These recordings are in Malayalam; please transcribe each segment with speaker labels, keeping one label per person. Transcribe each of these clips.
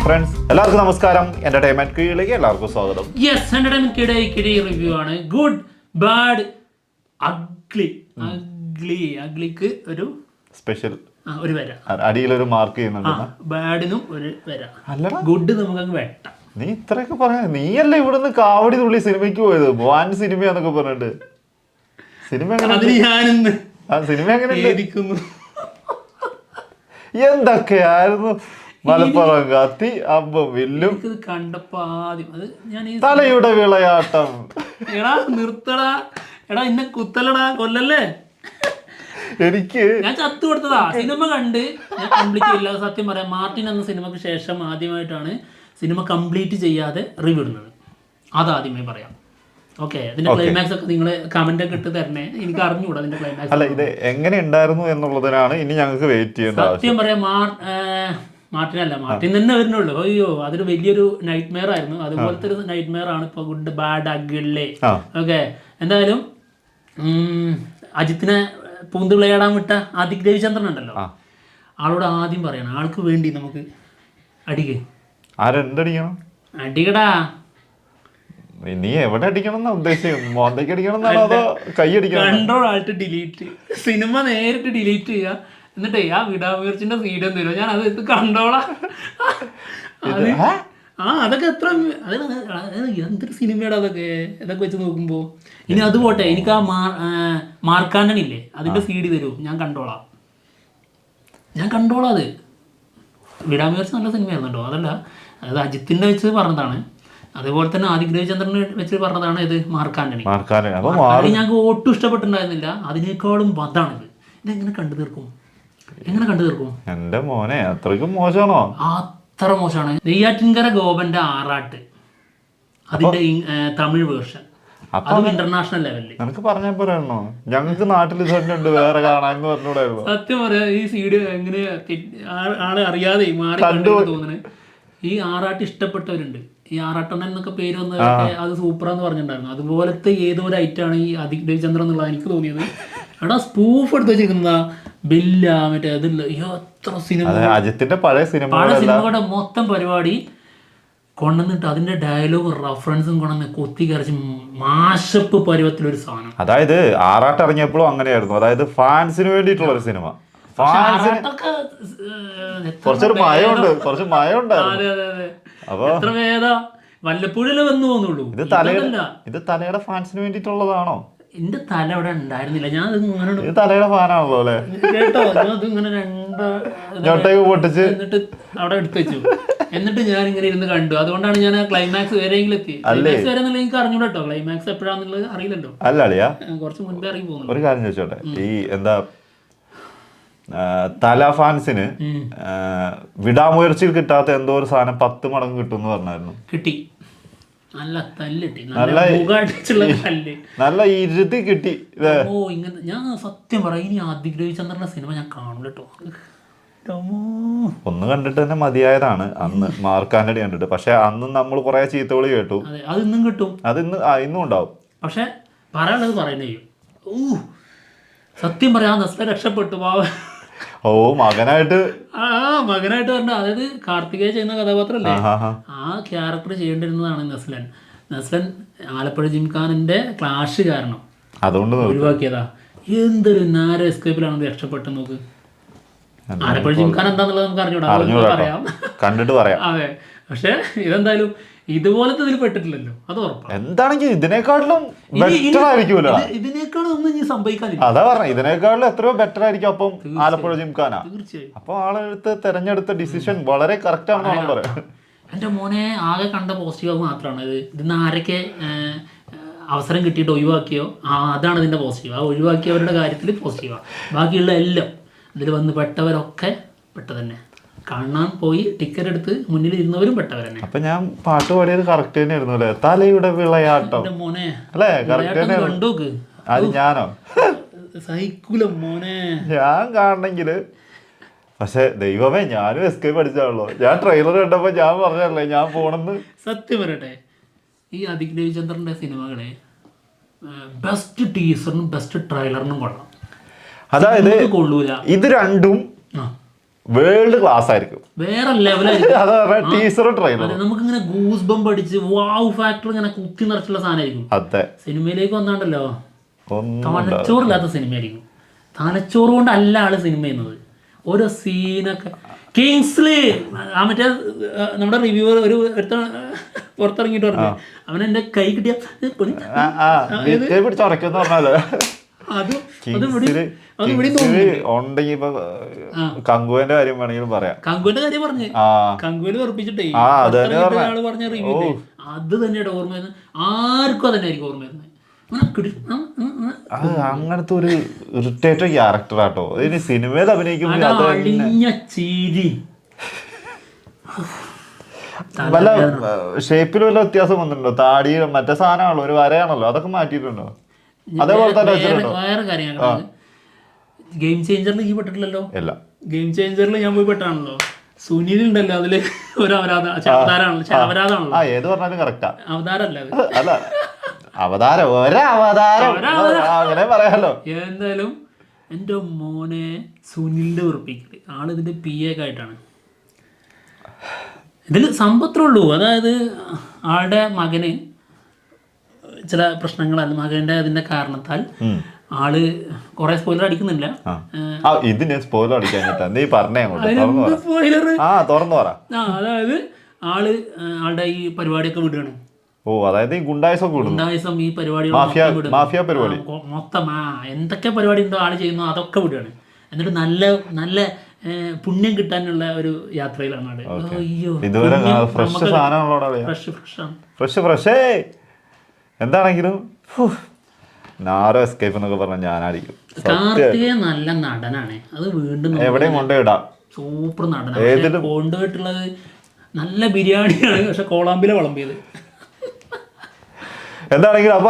Speaker 1: ഫ്രണ്ട്സ് എല്ലാവർക്കും നമസ്കാരം. എന്റർടൈൻമെന്റ് കീഴിലേക്ക് എല്ലാവർക്കും സ്വാഗതം.
Speaker 2: യെസ്, എന്റർടൈൻമെന്റ് കിടി റിവ്യൂ ആണ്. ഗുഡ് ബാഡ് അഗ്ലി അഗ്ലിക്ക് ഒരു
Speaker 1: സ്പെഷ്യൽ
Speaker 2: ഒരു വര,
Speaker 1: അടിയിലൊരു മാർക്ക് ചെയ്യുന്നുണ്ട്.
Speaker 2: ബാഡിനും ഒരു വര,
Speaker 1: അല്ലടാ
Speaker 2: ഗുഡ് നമുക്ക് വെട്ടാം.
Speaker 1: നീ ഇത്രയൊക്കെ പറയാ. നീയല്ലേ ഇവിടുന്ന് കാവടി തുള്ളി സിനിമയ്ക്ക് പോയത്, വാൻ സിനിമ എന്നൊക്കെ പറഞ്ഞിട്ട്. സിനിമ
Speaker 2: ഞാനിന്ന്
Speaker 1: സിനിമ എങ്ങനെ എന്തൊക്കെയായിരുന്നു? മലപ്പുറം കത്തി അമ്പം വില്ലും
Speaker 2: കണ്ടപ്പോ ആദ്യം അത് ഞാൻ
Speaker 1: തലയുടെ വിളയാട്ടം.
Speaker 2: എടാ നിർത്തടാ, എടാ ഇന്നെ കുത്തലടാ, കൊല്ലല്ലേ.
Speaker 1: എനിക്ക്
Speaker 2: ഞാൻ ചത്തു കൊടുത്തതാ. സിനിമ കണ്ട് ഞാൻ കംപ്ലീറ്റ് ചെയ്യില്ല, സത്യം പറയാം. മാർട്ടിൻ എന്ന സിനിമക്ക് ശേഷം ആദ്യമായിട്ടാണ് സിനിമ കംപ്ലീറ്റ് ചെയ്യാതെ റിവ്യൂ ഇടുന്നത്. അതാദ്യമേ പറയാം. ഓക്കെ, അതിന്റെ ക്ലൈമാക്സ് ഒക്കെ നിങ്ങൾ കമന്റ് ഒക്കെ ഇട്ട് തരണേ, എനിക്ക് അറിഞ്ഞുകൂടാ അതിന്റെ ക്ലൈമാക്സ്.
Speaker 1: അല്ല, ഇത് എങ്ങനെ ഉണ്ടായിരുന്നു എന്നുള്ളതിനാണ് ഇനി ഞങ്ങൾക്ക് വെയിറ്റ് ചെയ്യേണ്ട.
Speaker 2: സത്യം പറയാം, മാർട്ടിൻ തന്നെ വരുന്നുള്ളൂ. അയ്യോ, അതൊരു വലിയൊരു നൈറ്റ് മെയർ ആയിരുന്നു. അതുപോലത്തെ ഒരു നൈറ്റ് മെയർ ആണ് ഇപ്പൊ ഗുഡ് ബാഡ് അഗിളേ. ഓക്കെ, എന്തായാലും അജിത്തിനെ പൂന്ത് വിളയാടാൻ വിട്ട ആദിക് രവിചന്ദ്രൻ ഉണ്ടല്ലോ, ആളോട് ആദ്യം പറയണം, ആൾക്ക് വേണ്ടി നമുക്ക് അടിക്ക്.
Speaker 1: ആരെന്തടിക്കണം?
Speaker 2: അടിക്കടാ.
Speaker 1: നീ എവിടെ അടിക്കണം എന്നാ ഉദ്ദേശിച്ചത്? മോന്തയ്ക്ക് അടിക്കണം എന്നാണോ അതോ കൈ അടിക്കണം?
Speaker 2: കൺട്രോൾ ആയിട്ട് ഡിലീറ്റ്, സിനിമ നേരിട്ട് ഡിലീറ്റ് ചെയ്യുക. എന്നിട്ടേ ആ വിടാമീർച്ചിന്റെ സീഡം തരുമോ, ഞാൻ അത് കണ്ടോളാം. അതൊക്കെ എത്ര എന്തൊരു സിനിമയുടെ അതൊക്കെ ഇതൊക്കെ വെച്ച് നോക്കുമ്പോ. ഇനി അത് പോട്ടെ, എനിക്ക് ആ മാർക്കാണ്ടനില്ലേ അതിന്റെ സീഡി തരൂ, ഞാൻ കണ്ടോളാം. അത് വിടാമീർച്ച് നല്ല സിനിമയായിരുന്നുണ്ടോ, അതല്ല, അത് അജിത്തിന്റെ വെച്ച് പറഞ്ഞതാണ്. അതുപോലെ തന്നെ ആദിക് രവിചന്ദ്രനെ വെച്ച് പറഞ്ഞതാണ് ഇത് മാർക്കാണ്ടനി. ഞങ്ങൾക്ക് ഒട്ടും ഇഷ്ടപ്പെട്ടിട്ടുണ്ടായിരുന്നില്ല. അതിനേക്കാളും വധാണിത്. ഇതെങ്ങനെ കണ്ടു തീർക്കും?
Speaker 1: എന്റെ മോനെ, അത്രയ്ക്കും മോശമാണോ?
Speaker 2: അത്ര മോശമാണ്. നെയ്യാറ്റിൻകര ഗോപന്റെ ആറാട്ട്, അതിന്റെ തമിഴ് വേർഷൻ, അതും ഇന്റർനാഷണൽ ലെവലിൽ.
Speaker 1: നിനക്ക് പറഞ്ഞ പോരാണോ? ഞങ്ങൾക്ക് നാട്ടിൽ ഇതുണ്ട് വേറെ കാണാൻ പറഞ്ഞൂടായിരുന്നു.
Speaker 2: സത്യം പറയാ, ഈ സീഡ് എങ്ങനെ ആളെ അറിയാതെ മാറി തോന്നുന്നത്. ഈ ആറാട്ട് ഇഷ്ടപ്പെട്ടവരുണ്ട്. ഈ ആറാട്ടണ്ണൻ എന്നൊക്കെ പേര് വന്നതൊക്കെ അത് സൂപ്പറാന്ന് പറഞ്ഞിട്ടുണ്ടായിരുന്നു. അതുപോലത്തെ ഏതോ ഒരു ഐറ്റാണ് ഈ ആദിക് രവിചന്ദ്രൻ എന്നുള്ളത് എനിക്ക് തോന്നിയത്. എടാ സ്പൂഫ് എടുത്ത് വെച്ചിരിക്കുന്ന ബില്ല മറ്റേ അതില്ല, എത്ര സിനിമ,
Speaker 1: അജിത്തിന്റെ പഴയ
Speaker 2: സിനിമകളുടെ മൊത്തം പരിപാടി കൊണ്ടുവന്നിട്ട് അതിന്റെ ഡയലോഗും റഫറൻസും കൊണ്ടുവന്ന് കൊത്തി കരച്ച് മാഷപ്പ് പരുവത്തിലൊരു സാധനം.
Speaker 1: അതായത് ആറാട്ട് ഇറങ്ങിയപ്പോഴും അങ്ങനെയായിരുന്നു. അതായത് ഫാൻസിന് വേണ്ടിയിട്ടുള്ള ഒരു സിനിമ. കുറച്ച് മയമുണ്ടായിരുന്നു.
Speaker 2: എത്ര വേദാ വല്ലപ്പോഴല്ലേ വന്നു പോകുന്നുള്ളൂ.
Speaker 1: ഇത് തലയുടെ ഫാൻസിന് വേണ്ടിയിട്ടുള്ളതാണോ?
Speaker 2: എന്റെ തല അവിടെ ഉണ്ടായിരുന്നില്ല. ഞാൻ
Speaker 1: തലയുടെ ഫാനാണല്ലോ അല്ലേ?
Speaker 2: കേട്ടോ, അത് ഇങ്ങനെ
Speaker 1: പൊട്ടിച്ച്
Speaker 2: എന്നിട്ട് അവിടെ എടുത്തു വെച്ചു. എന്നിട്ട് ഞാൻ ഇങ്ങനെ ഇരുന്ന് കണ്ടു. അതുകൊണ്ടാണ് ഞാൻ ആ ക്ലൈമാക്സ് വരെയെങ്കിലും എത്തി. ക്ലൈമാക്സ് വരെ എന്നുള്ളത് എനിക്ക് അറിഞ്ഞൂടോ കേട്ടോ. ക്ലൈമാക്സ് എപ്പോഴാന്നുള്ളത് അറിയില്ലല്ലോ.
Speaker 1: അല്ല അളിയാ,
Speaker 2: കുറച്ച് മുൻപേ ഇറങ്ങി പോകുന്നു.
Speaker 1: ഒരു കാര്യം ചോദിച്ചോട്ടെ, ഈ എന്താ തല ഫാൻസിന് വിടാമുയർച്ചയിൽ കിട്ടാത്ത എന്തോ ഒരു സാധനം 10 മടങ്ങ് കിട്ടും എന്ന് പറഞ്ഞായിരുന്നു.
Speaker 2: കിട്ടി, നല്ല തല്ലിട്ടി,
Speaker 1: നല്ല ഇരുതി കിട്ടി.
Speaker 2: ഓ ഇങ്ങനെ ഞാൻ സത്യം പറയാം, ഇനി ആദിക് രവിചന്ദ്രന്റെ സിനിമ ഞാൻ കാണും കേട്ടോ.
Speaker 1: ഒന്ന് കണ്ടിട്ട് തന്നെ മതിയായതാണ് അന്ന് മാർക്കാൻഡനി കണ്ടിട്ട്. പക്ഷെ അന്ന് നമ്മൾ കുറെ ചീത്തവിളി കേട്ടു.
Speaker 2: അത് ഇന്നും കിട്ടും,
Speaker 1: അത് ഇന്നും ഉണ്ടാവും.
Speaker 2: പക്ഷെ പറയാനുള്ളത് പറയുന്നേ. സത്യം പറയാ, നസ്ല രക്ഷപ്പെട്ടു.
Speaker 1: ഓ, മകനായിട്ട്
Speaker 2: പറഞ്ഞ, അതായത് കാർത്തികേയ ചെയ്യുന്ന കഥാപാത്രമല്ലേ, ആ ക്യാരക്ടർ ചെയ്യേണ്ടിരുന്നതാണ് നസ്ലൻ ആലപ്പുഴ ജിംഖാനിന്റെ ക്ലാഷ് കാരണം
Speaker 1: അതുകൊണ്ട്
Speaker 2: ഒഴിവാക്കിയതാ. എന്തൊരു നാര എസ്കേപ്പിലാണ് രക്ഷപ്പെട്ടു നോക്ക്. ആലപ്പുഴ ജിംഖാൻ എന്താന്നുള്ളത് നമുക്ക് അറിഞ്ഞൂടാ, പറയാം,
Speaker 1: കണ്ടിട്ട് പറയാം.
Speaker 2: അതെ, പക്ഷെ ഇതെന്തായാലും ഇതുപോലത്തെ ഇതിൽ പെട്ടിട്ടില്ലല്ലോ, അത് ഉറപ്പാണ്.
Speaker 1: എന്താണെങ്കിൽ ഇതിനേക്കാളും
Speaker 2: ഇതിനേക്കാളും ഒന്നും ഇനി സംഭവിക്കാനില്ല.
Speaker 1: അതാ പറഞ്ഞ, ഇതിനേക്കാളും എത്രയോ ബെറ്റർ ആയിരിക്കും. അപ്പം ആലപ്പുഴ ജിംഖാനാ തീർച്ചയായും. അപ്പൊ ആളെടുത്ത് തെരഞ്ഞെടുത്ത ഡിസിഷൻ വളരെ കറക്റ്റ് ആണെന്ന് പറയാം.
Speaker 2: എന്റെ മോനെ ആകെ കണ്ട പോസിറ്റീവ് മാത്രമാണ് ഇത്. ഇതിന്ന് ആരൊക്കെ അവസരം കിട്ടിയിട്ട് ഒഴിവാക്കിയോ അതാണ് ഇതിന്റെ പോസിറ്റീവ്. ആ ഒഴിവാക്കിയവരുടെ കാര്യത്തിൽ പോസിറ്റീവാണ്. ബാക്കിയുള്ള എല്ലാം ഇതിൽ വന്ന് പെട്ടവരൊക്കെ തന്നെ കാണാൻ പോയി ടിക്കറ്റ് എടുത്ത് മുന്നിൽ ഇരുന്നവരും പെട്ടവർ തന്നെ.
Speaker 1: അപ്പൊ ഞാൻ പാട്ട് പാടിയത് കറക്റ്റ് തന്നെയായിരുന്നു അല്ലേ? തലയുടെ വിളയാട്ടം
Speaker 2: മോനെ
Speaker 1: അല്ലേ? കണ്ടോക്ക്. അത് ഞാനോ
Speaker 2: സൈക്കുലം മോനെ
Speaker 1: ഞാൻ കാണണെങ്കില്. പക്ഷെ ദൈവമേ, ഞാനും എസ്കേപ്പ് അടിച്ചാണല്ലോ. ഞാൻ ട്രെയിലർ കണ്ടപ്പോ ഞാൻ പറഞ്ഞല്ലേ ഞാൻ പോണെന്ന്.
Speaker 2: സത്യം പറയട്ടെ, ഈ ആദിക് രവിചന്ദ്രന്റെ സിനിമകളെ ബെസ്റ്റ് ടീസറിനും ബെസ്റ്റ് ട്രെയിലറിനും കൊള്ളാം.
Speaker 1: അതായത് ഇത് രണ്ടും വേൾഡ് ക്ലാസ് ആയിരിക്കും,
Speaker 2: വേറെ ലെവലായിരിക്കും.
Speaker 1: അതാ ടീസറും ട്രെയിലറും
Speaker 2: നമുക്കിങ്ങനെ ഗൂസ് ബംബ് അടിച്ച് വാവ് ഫാക്ടർ ഇങ്ങനെ കുത്തി നിറച്ചുള്ള സാധനമായിരിക്കും.
Speaker 1: അതെ,
Speaker 2: സിനിമയിലേക്ക് വന്നാണ്ടല്ലോ
Speaker 1: ഒന്നും
Speaker 2: തലച്ചോറില്ലാത്ത സിനിമയായിരിക്കും. തലച്ചോറ് കൊണ്ടല്ല ആള് സിനിമ ചെയ്യുന്നത്. ഓരോ സീനൊക്കെ കിങ്സ്ലി മറ്റേ നമ്മുടെ റിവ്യൂവർ ഒരുത്തൻ പുറത്തിറങ്ങിയിട്ട് പറഞ്ഞു, അവൻ എന്റെ കൈ കിട്ടിയ
Speaker 1: പിടിച്ചുറയ്ക്കുന്ന പറഞ്ഞാലോ. ഉണ്ടെങ്കിൽ ഇപ്പൊ കങ്കുവിന്റെ കാര്യം വേണമെങ്കിലും പറയാം.
Speaker 2: കങ്കുവിന്റെ കാര്യം പറഞ്ഞു, കങ്കുവിന് വെറുപ്പിച്ചിട്ടേ ആള് പറഞ്ഞ റിവ്യൂ അത് തന്നെയാണ് ഓർമ്മ വരുന്നത്. ആർക്കും അത് തന്നെ ആയിരിക്കും ഓർമ്മ വരുന്നത്.
Speaker 1: അങ്ങനത്തെ ഒരു ഇറിറ്റേറ്റഡ് ക്യാരക്ടർ ആട്ടോ. ഇനി സിനിമയിൽ അഭിനയിക്കുമ്പോൾ
Speaker 2: ചിരി
Speaker 1: വല്ല ഷേപ്പിൽ വല്ല വ്യത്യാസം വന്നിട്ടുണ്ടോ? താടി മറ്റേ സാധനമാണല്ലോ, ഒരു വരയാണല്ലോ, അതൊക്കെ മാറ്റിയിട്ടുണ്ടോ? അതേപോലെ തന്നെ
Speaker 2: വേറെ കാര്യങ്ങൾ. ഗെയിം ചേഞ്ചറിൽ ഈ പെട്ടിട്ടില്ലല്ലോ. ഗെയിം ചേഞ്ചറിൽ ഞാൻ പോയി പെട്ടാണല്ലോ. സുനിൽ ഉണ്ടല്ലോ അതില് ഒരു അവതാരമാണല്ലോ.
Speaker 1: ഏത് പറഞ്ഞാലും കറക്റ്റാ.
Speaker 2: അവതാരല്ല
Speaker 1: അല്ല, അവതാരം അങ്ങനെ പറയാലോ.
Speaker 2: എന്തായാലും എൻ്റെ മോനെ സുനിലിന്റെ ഉറപ്പിക്കല് ആള് ഇതിന്റെ PA ഒക്കെ ആയിട്ടാണ്. ഇതിൽ സമ്പത്രേ ഉള്ളൂ. അതായത് ആളുടെ മകന് ചില പ്രശ്നങ്ങളല്ല, മകന്റെ അതിന്റെ കാരണത്താൽ ആള് കുറെ സ്പോയിലർ അടിക്കുന്നില്ല.
Speaker 1: ഇതിന് സ്പോയിലർ അടിക്കാൻ നീ പറഞ്ഞേ
Speaker 2: അതായത് ആളുടെ ഈ പരിപാടിയൊക്കെ വിടുകയാണ്.
Speaker 1: അതായത് ഈ ഗുണ്ടായിസം
Speaker 2: ഈ പരിപാടി മൊത്തം എന്തൊക്കെ പരിപാടി ഉണ്ടോ ആള് ചെയ്യുന്നു അതൊക്കെ വിടുകയാണ്. എന്നിട്ട് നല്ല നല്ല പുണ്യം കിട്ടാനുള്ള ഒരു യാത്രയിലാണ് ആള്. അയ്യോ,
Speaker 1: എന്താണെങ്കിലും നാരോ എസ്കേപ്പ് എന്നൊക്കെ പറഞ്ഞാൽ ഞാനായിരിക്കും.
Speaker 2: കാർത്തികേയൻ നല്ല നടനാണ്. അത് വീണ്ടും
Speaker 1: എവിടെയും കൊണ്ടുപോയിടാം.
Speaker 2: സൂപ്പർ നടനാണ്. കൊണ്ടുപോയിട്ടുള്ളത് നല്ല ബിരിയാണിയാണ്, പക്ഷെ കോളാമ്പിലെ വിളമ്പിയത്.
Speaker 1: എന്താണെങ്കിലും അപ്പൊ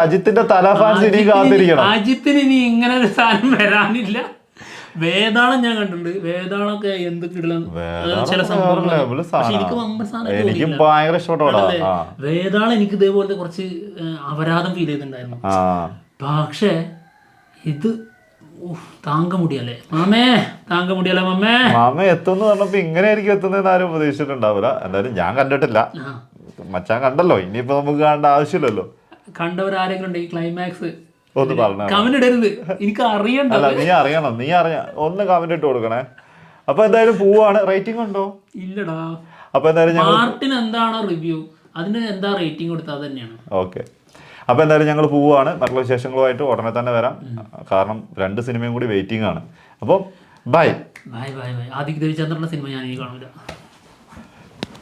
Speaker 1: അജിത്തിന്റെ തല ഫാൻസ് ഇനി കാത്തിരിക്കണം.
Speaker 2: അജിത്തിന് ഇനി ഇങ്ങനെ ഒരു സാധനം വരാനില്ല. വേതാളം ഞാൻ കണ്ടിട്ടുണ്ട്. വേതാളൊക്കെ എന്ത് കിടലും ചില സംഭവങ്ങൾ
Speaker 1: എനിക്ക് ഭയങ്കര ഇഷ്ടപ്പെട്ടു.
Speaker 2: വേതാളം എനിക്ക് ഇതേപോലത്തെ കുറച്ച് അപരാധം ഫീൽ ചെയ്തിട്ടുണ്ടായിരുന്നു. പക്ഷേ ഇത് താങ്ക മുടിയല്ലേ മാമേ, താങ്ക മുടിയല്ലേ മാമ
Speaker 1: എത്തുന്നു പറഞ്ഞപ്പോ ഇങ്ങനെ എനിക്ക് എത്തുന്നതെന്ന് ആരും പ്രതീക്ഷിച്ചിട്ടുണ്ടാവില്ല. എന്തായാലും ഞാൻ കണ്ടിട്ടില്ല, മച്ചാൻ കണ്ടല്ലോ, ഇനിയിപ്പോ നമുക്ക് കാണേണ്ട ആവശ്യമില്ലല്ലോ.
Speaker 2: കണ്ടവരാരെങ്കിലും ഉണ്ട് ഈ ക്ലൈമാക്സ്
Speaker 1: ഒന്ന് പറഞ്ഞ
Speaker 2: കമന്റ് ഇടരുത്, എനിക്ക് അറിയണ്ടല്ല.
Speaker 1: നീ അറിയണം, ഒന്ന് കമന്റ് ഇട്ട് കൊടുക്കണേ. അപ്പൊ എന്തായാലും പോവാണ്. റേറ്റിംഗ് ഉണ്ടോ?
Speaker 2: ഇല്ലടാ.
Speaker 1: അപ്പൊ എന്തായാലും
Speaker 2: പാർട്ടിന് എന്താണോ റിവ്യൂ അതിന് എന്താ റേറ്റിംഗ് കൊടുത്താൽ തന്നെയാണ്.
Speaker 1: ഓക്കെ. അപ്പൊ എന്തായാലും ഞങ്ങൾ പോവാണ്. മറ്റുള്ള വിശേഷങ്ങളുമായിട്ട് ഉടനെ തന്നെ വരാം. കാരണം 2 സിനിമയും കൂടി വെയിറ്റിംഗ് ആണ്. അപ്പോൾ ബൈ.
Speaker 2: ആദിക് രവിചന്ദ്രന്റെ സിനിമ ഞാൻ കാണില്ല.